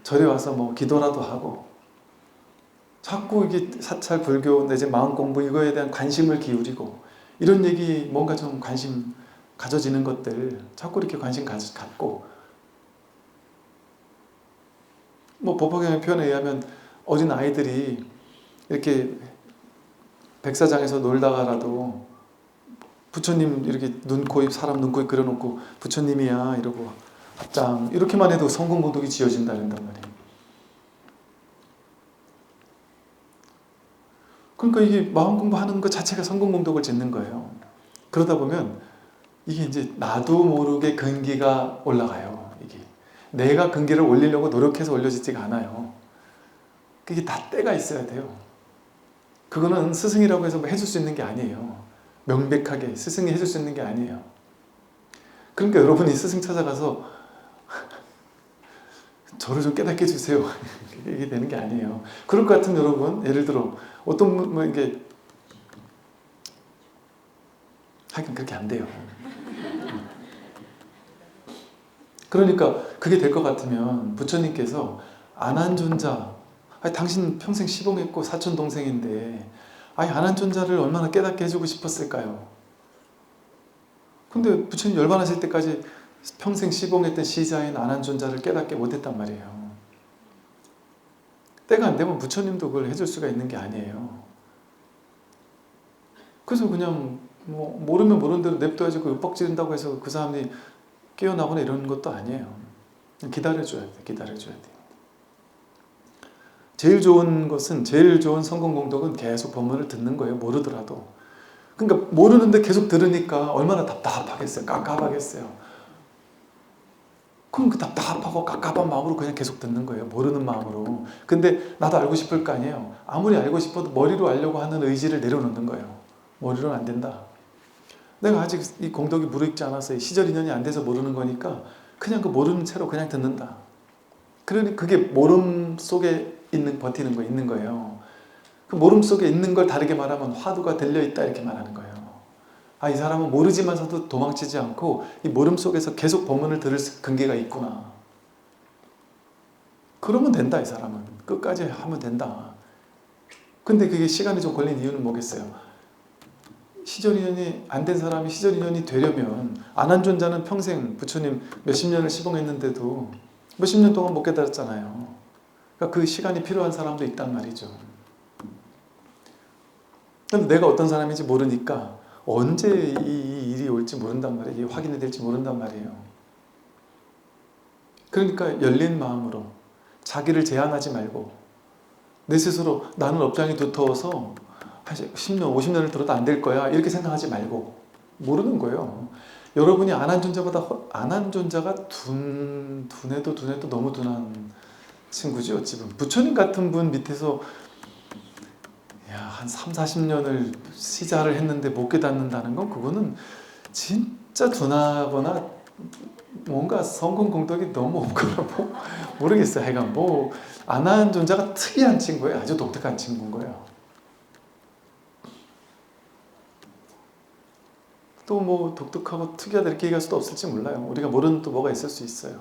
절에 와서 뭐 기도라도 하고 자꾸 이게 사찰 불교 내지 마음 공부 이거에 대한 관심을 기울이고 이런 얘기 뭔가 좀 관심 가져지는 것들 자꾸 이렇게 관심 갖고 뭐 법화경의 표현에 의하면 어린 아이들이 이렇게 백사장에서 놀다가라도 부처님 이렇게 눈, 코, 입, 사람 눈, 코, 입 그려놓고 부처님이야 이러고 합장 이렇게만 해도 성공고독이 지어진다 그런단 말이에요. 그러니까 이게 마음 공부하는 것 자체가 성공공덕을 짓는 거예요. 그러다 보면 이게 이제 나도 모르게 근기가 올라가요. 이게 내가 근기를 올리려고 노력해서 올려지지가 않아요. 그게 다 때가 있어야 돼요. 그거는 스승이라고 해서 뭐 해줄 수 있는 게 아니에요. 명백하게 스승이 해줄 수 있는 게 아니에요. 그러니까 여러분이 스승 찾아가서 저를 좀 깨닫게 해주세요. 이게 되는 게 아니에요. 그럴 것 같으면 여러분, 예를 들어 어떤 분, 뭐 이게 하긴 그렇게 안 돼요. 그러니까 그게 될 것 같으면 부처님께서 안한존자, 아니, 당신 평생 시봉했고 사촌 동생인데 안한존자를 얼마나 깨닫게 해주고 싶었을까요? 근데 부처님 열반하실 때까지 평생 시봉했던 시자인 안한존자를 깨닫게 못했단 말이에요. 때가 안 되면 부처님도 그걸 해줄 수가 있는 게 아니에요. 그래서 그냥 뭐 모르면 모르는 대로 냅둬야지 그 윽박 지른다고 해서 그 사람이 깨어나거나 이런 것도 아니에요. 기다려줘야 돼. 기다려줘야 돼. 제일 좋은 것은, 제일 좋은 성공공덕은 계속 법문을 듣는 거예요. 모르더라도. 그러니까 모르는데 계속 들으니까 얼마나 답답하겠어요. 깝깝하겠어요. 그럼 그 답답하고 깝깝한 마음으로 그냥 계속 듣는 거예요. 모르는 마음으로. 근데 나도 알고 싶을 거 아니에요. 아무리 알고 싶어도 머리로 알려고 하는 의지를 내려놓는 거예요. 머리로는 안 된다. 내가 아직 이 공덕이 무르익지 않아서 시절 인연이 안 돼서 모르는 거니까 그냥 그 모르는 채로 그냥 듣는다. 그러니 그게 모름 속에 버티는 거 있는 거예요. 그 모름 속에 있는 걸 다르게 말하면 화두가 들려있다 이렇게 말하는 거예요. 이 사람은 모르지만서도 도망치지 않고 이 모름 속에서 계속 법문을 들을 근기가 있구나. 그러면 된다. 이 사람은 끝까지 하면 된다. 근데 그게 시간이 좀 걸린 이유는 뭐겠어요? 시절인연이 안 된 사람이 시절인연이 되려면 안한존자는 평생 부처님 몇십 년을 시봉했는데도 몇십 년 동안 못 깨달았잖아요. 그러니까 그 시간이 필요한 사람도 있단 말이죠. 근데 내가 어떤 사람인지 모르니까 언제 이 일이 올지 모른단 말이에요. 이게 확인이 될지 모른단 말이에요. 그러니까 열린 마음으로 자기를 제한하지 말고 내 스스로 나는 업장이 두터워서 10년, 50년을 들어도 안 될 거야 이렇게 생각하지 말고 모르는 거예요. 여러분이 안한존자가 둔해도 너무 둔한 친구지 어찌 보면. 부처님 같은 분 밑에서 한 3, 40년을 시자를 했는데 못 깨닫는다는 건 그거는 진짜 둔하거나 뭔가 성공공덕이 너무 없거나 모르겠어요. 하여간 안한존자가 특이한 친구예요. 아주 독특한 친구인 거예요. 또 독특하고 특이하다 이렇게 얘기할 수도 없을지 몰라요. 우리가 모르는 또 뭐가 있을 수 있어요.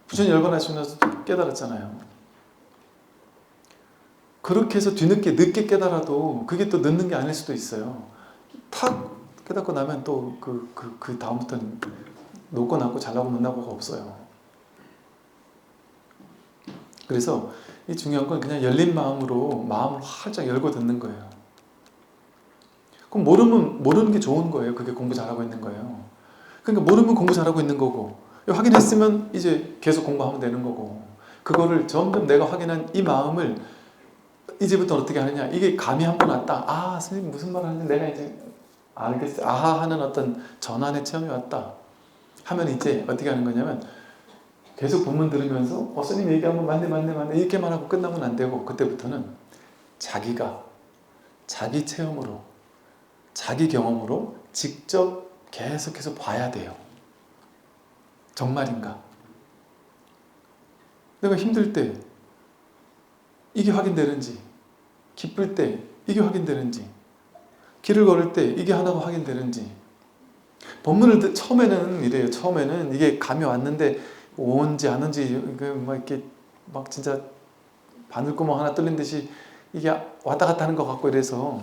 부처님 열반하시면서 깨달았잖아요. 그렇게 해서 늦게 깨달아도 그게 또 늦는 게 아닐 수도 있어요. 탁 깨닫고 나면 또 그 다음부터는 놓고 나고 잘나고 못나고가 없어요. 그래서 이 중요한 건 그냥 열린 마음으로 마음을 활짝 열고 듣는 거예요. 그럼 모르는 게 좋은 거예요. 그게 공부 잘하고 있는 거예요. 그러니까 모르면 공부 잘하고 있는 거고 확인했으면 이제 계속 공부하면 되는 거고 그거를 점점 내가 확인한 이 마음을 이제부터 어떻게 하느냐. 이게 감이 한 번 왔다. 선생님 무슨 말 하는지 내가 이제 알겠어요. 하는 어떤 전환의 체험이 왔다. 하면 이제 어떻게 하는 거냐면 계속 본문 들으면서 스님 얘기하면 맞네 이렇게만 하고 끝나면 안 되고 그때부터는 자기가 자기 체험으로 자기 경험으로 직접 계속해서 봐야 돼요. 정말인가? 내가 힘들 때 이게 확인되는지, 기쁠 때 이게 확인되는지, 길을 걸을 때 이게 하나가 확인되는지. 법문을 처음에는 이래요. 처음에는 이게 감이 왔는데 온지 안 온지 이렇게 진짜 바늘구멍 하나 뚫린 듯이 이게 왔다 갔다 하는 것 같고 이래서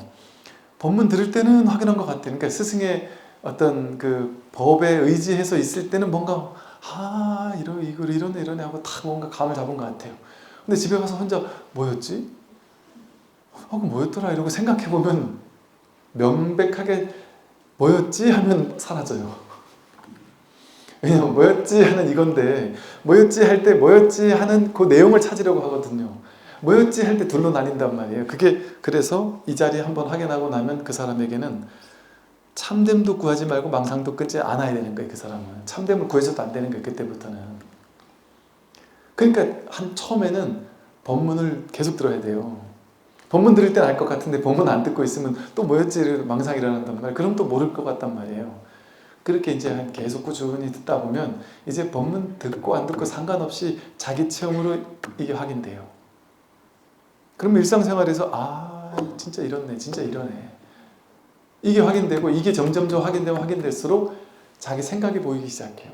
법문 들을 때는 확인한 것 같아요. 그러니까 스승의 어떤 그 법에 의지해서 있을 때는 뭔가 이러네 하고 다 뭔가 감을 잡은 것 같아요. 근데 집에 가서 혼자 뭐였지? 그거 뭐였더라? 이러고 생각해보면 명백하게 뭐였지? 하면 사라져요. 왜냐면 뭐였지? 하는 이건데 뭐였지? 할 때 뭐였지? 하는 그 내용을 찾으려고 하거든요. 뭐였지 할 때 둘로 나뉜단 말이에요. 그게 그래서 이 자리 한번 확인하고 나면 그 사람에게는 참됨도 구하지 말고 망상도 끊지 않아야 되는 거예요. 그 사람은 참됨을 구해서도 안 되는 거예요. 그때부터는. 그러니까 처음에는 법문을 계속 들어야 돼요. 법문 들을 땐 알 것 같은데 법문 안 듣고 있으면 또 뭐였지 망상이 일어난단 말이에요. 그럼 또 모를 것 같단 말이에요. 그렇게 이제 계속 꾸준히 듣다 보면 이제 법문 듣고 안 듣고 상관없이 자기 체험으로 이게 확인돼요. 그러면 일상생활에서 아 진짜 이렇네 진짜 이러네 이게 확인되고 이게 점점점 확인되면 확인될수록 자기 생각이 보이기 시작해요.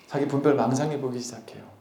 자기 분별 망상이 보이기 시작해요.